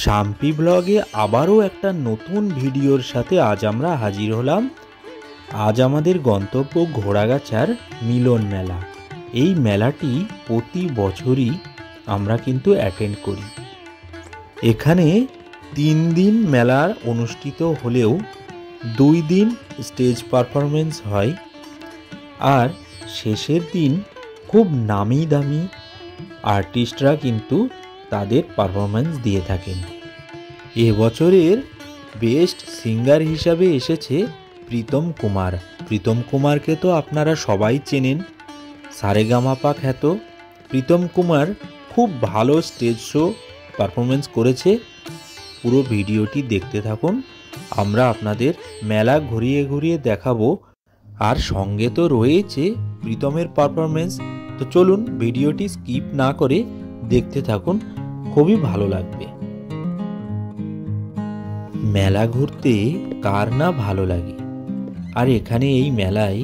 শাম্পি ব্লগে আবারও একটা নতুন ভিডিওর সাথে আজ আমরা হাজির হলাম। আজ আমাদের গন্তব্য ঘোড়াগাছার মিলন মেলা। এই মেলাটি প্রতি বছরই আমরা কিন্তু অ্যাটেন্ড করি। এখানে 3 দিন মেলা অনুষ্ঠিত হলেও 2 দিন স্টেজ পারফরমেন্স হয়, আর শেষের দিন খুব নামি দামি আর্টিস্টরা কিন্তু তাদের পারফরমেন্স দিয়ে থাকেন। এবছরের বেস্ট সিঙ্গার হিসাবে এসেছে প্রীতম কুমার। প্রীতম কুমারকে তো আপনারা সবাই চেনেন, সারেগামাপা খ্যাত। প্রীতম কুমার খুব ভালো স্টেজ শো পারফরমেন্স করেছে। পুরো ভিডিওটি দেখতে থাকুন, আমরা আপনাদের মেলা ঘুরিয়ে ঘুরিয়ে দেখাবো। আর সঙ্গে তো রয়েছে প্রীতমের পারফরমেন্স। তো চলুন ভিডিওটি স্কিপ না করে দেখতে থাকুন, খুবই ভালো লাগবে। মেলা ঘুরতে কার না ভালো লাগে, আর এখানে এই মেলায়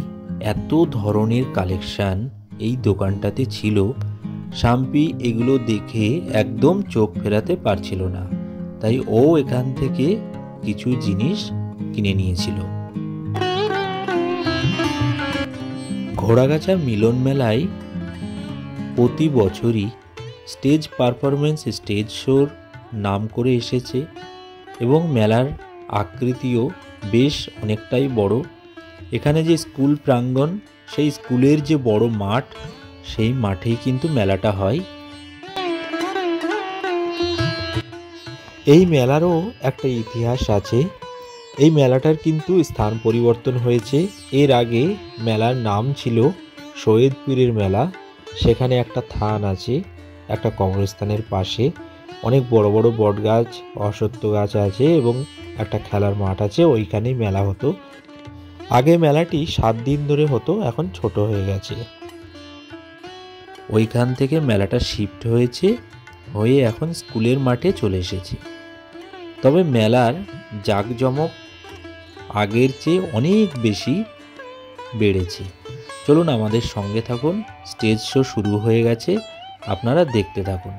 এত ধরনের কালেকশন এই দোকানটাতে ছিল, শাম্পি এগুলো দেখে একদম চোখ ফেরাতে পারছিল না, তাই ও এখান থেকে কিছু জিনিস কিনে নিয়েছিল। ঘোড়াগাছা মিলন মেলায় প্রতি বছরই স্টেজ পারফরমেন্স, স্টেজ শোর নাম করে এসেছে, এবং মেলার আকৃতিও বেশ অনেকটাই বড়। এখানে যে স্কুল প্রাঙ্গণ, সেই স্কুলের যে বড় মাঠ, সেই মাঠেই কিন্তু মেলাটা হয়। এই মেলারও একটা ইতিহাস আছে। এই মেলাটার কিন্তু স্থান পরিবর্তন হয়েছে। এর আগে মেলার নাম ছিল সৈয়দপুরের মেলা। সেখানে একটা থান আছে, একটা কবরস্থানের পাশে অনেক বড় বড় বট গাছ, অশ্বত্থ গাছ আছে, এবং একটা খেলার মাঠ আছে। ওইখানেই মেলা হতো। আগে মেলাটি 7 দিন ধরে হতো, এখন ছোট হয়ে গেছে। ওইখান থেকে মেলাটা শিফট হয়ে এখন স্কুলের মাঠে চলে এসেছে। তবে মেলার জাঁকজমক আগের চেয়ে অনেক বেশি বেড়েছে। চলুন আমাদের সঙ্গে থাকুন, স্টেজ শো শুরু হয়ে গেছে, আপনারা দেখতে থাকুন।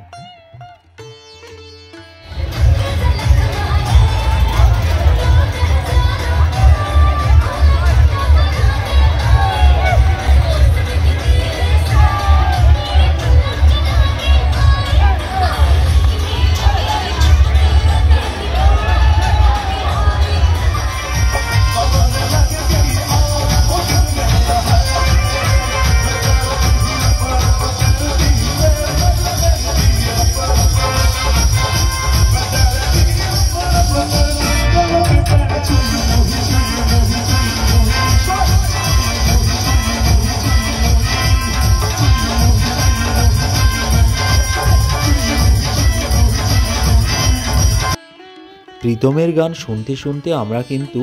প্রীতমের গান শুনতে শুনতে আমরা কিন্তু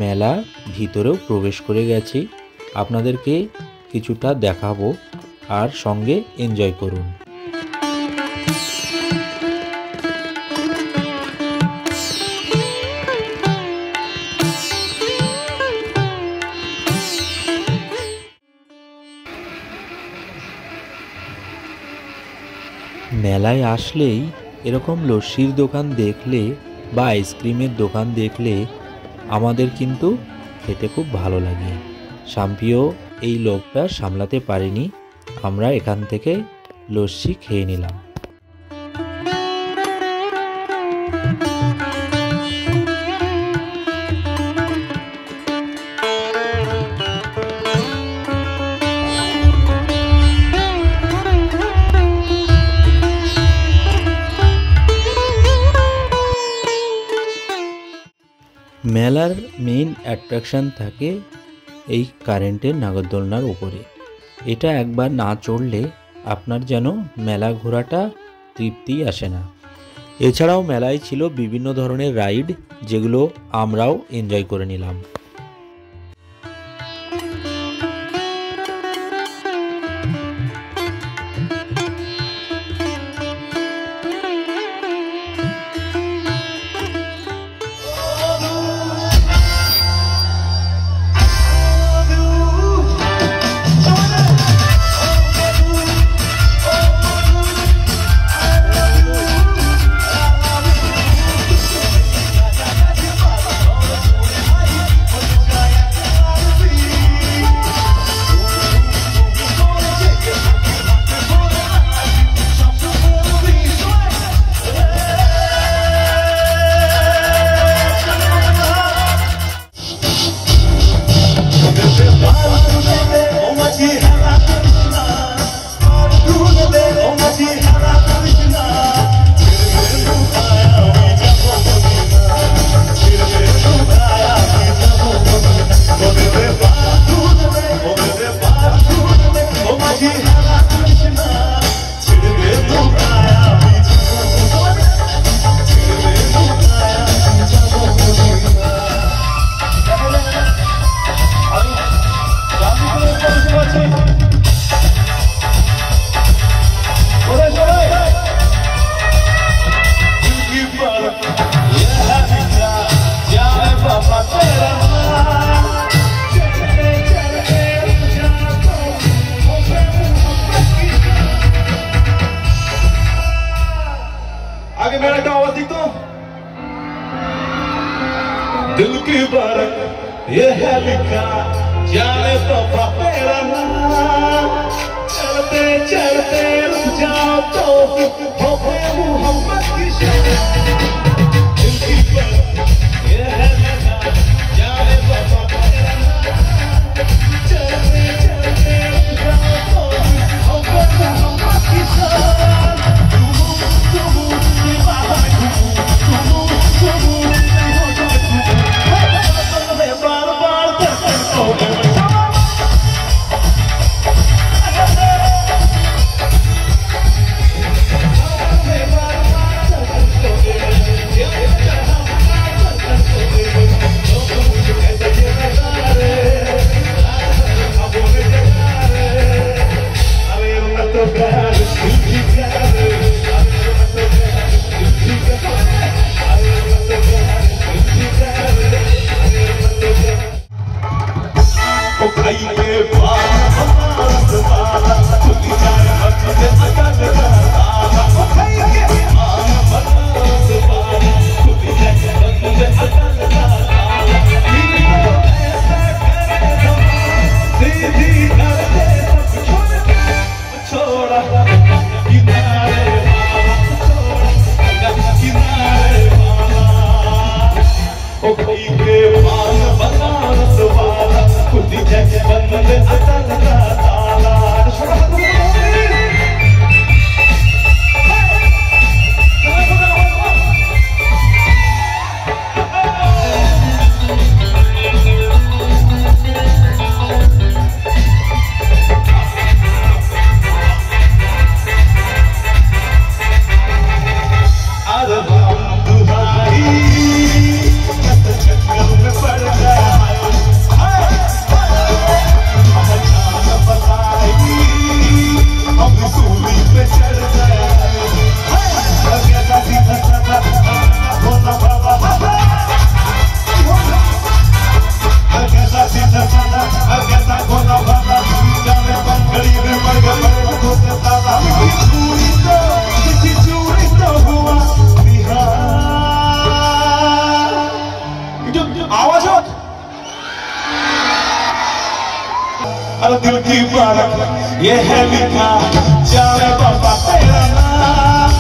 মেলা ভিতরেও প্রবেশ করে গেছি। আপনাদেরকে কিছুটা দেখাবো, আর সঙ্গে এনজয় করুন। মেলায় আসলেই এরকম লস্যির দোকান দেখলে বা আইসক্রিমের দোকান দেখলে আমাদের কিন্তু খেতে খুব ভালো লাগে। শাম্পিও এই লোভটা সামলাতে পারেনি, আমরা এখান থেকে লস্যি খেয়ে নিলাম। মেলার মেইন অ্যাট্রাকশন থাকে এই কারেন্টের নাগরদোলনার উপরে। এটা একবার না চড়লে আপনার যেন মেলা ঘোরাটা তৃপ্তি আসে না। এছাড়াও মেলায় ছিল বিভিন্ন ধরনের রাইড, যেগুলো আমরাও এনজয় করে নিলাম। आगे मेरा का आवाज दिख तो दिल की बारक ये है लिखा जाने तो तेरा नाम चलते चलते रुक जाओ तो हो गए मोहब्बत की शान दिल की बारक ये है लिखा जाने तो तेरा नाम चलते चलते रुक जाओ तो हो गए मोहब्बत की शान दिल की बारक ये है लिखा जाने बाबा तेरा नाम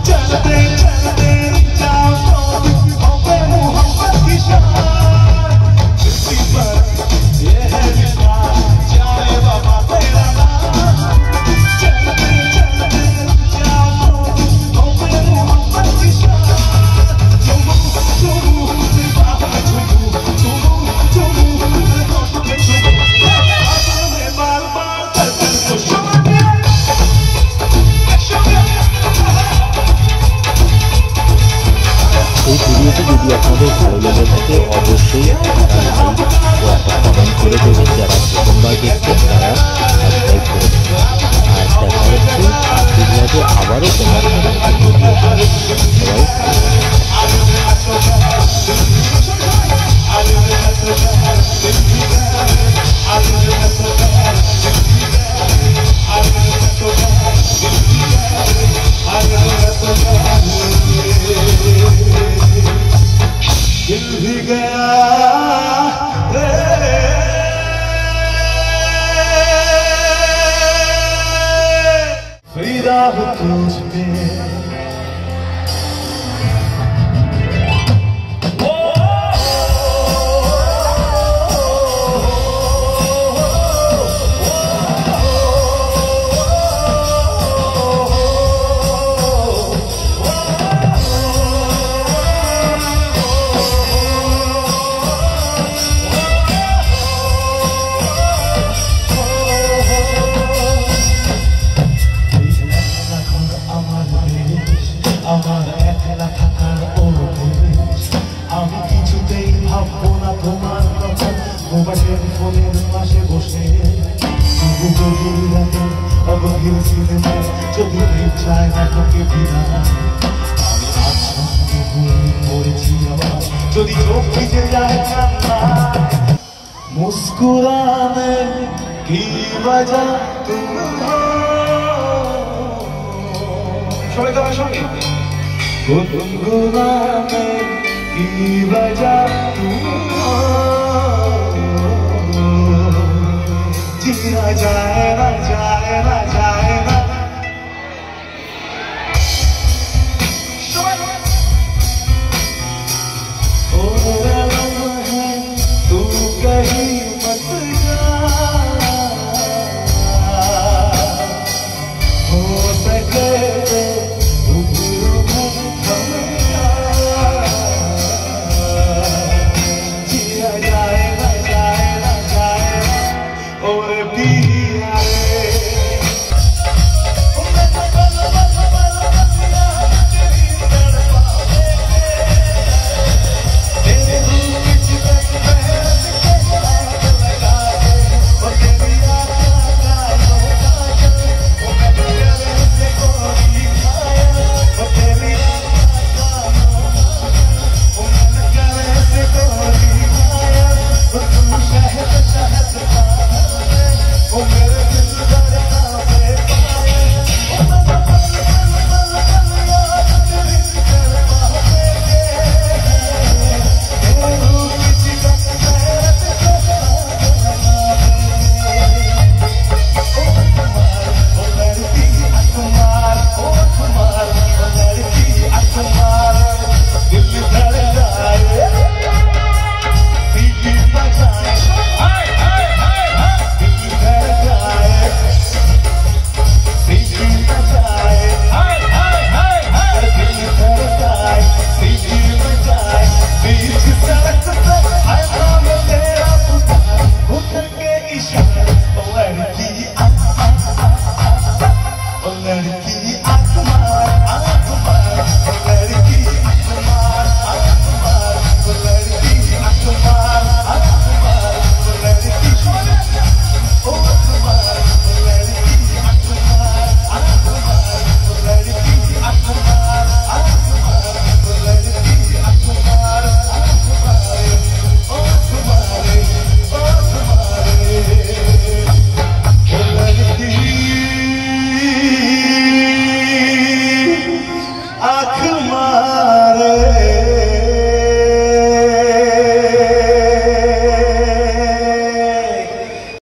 चलते चलते जाओ तो हो गए मोहब्बत की शान दिल की बारक ये है लिखा जाने बाबा तेरा नाम चलते चलते जाओ तो हो गए मोहब्बत की शान चुमू चुमू बाबा चुमू चुमू चुमू এই ভিডিওটি যদি আপনাদের ভালো লেগে থাকে অবশ্যই একটা লাইক ও একটা কমেন্ট করে দেবেন। যারা প্রথমবার দেখছেন তারা সাবস্ক্রাইব করে দেবেন। আর দেখা হচ্ছে ভিডিওতে আবারও তোমার दिल भी गया फिदा हो तुझ पे যদি চোখ ভিজে যায় मुस्कुराने की वजह तुम हो। সবাই তোমার সঙ্গে गुनगुनाने की वजह जीना जाए ना जाए ना जाए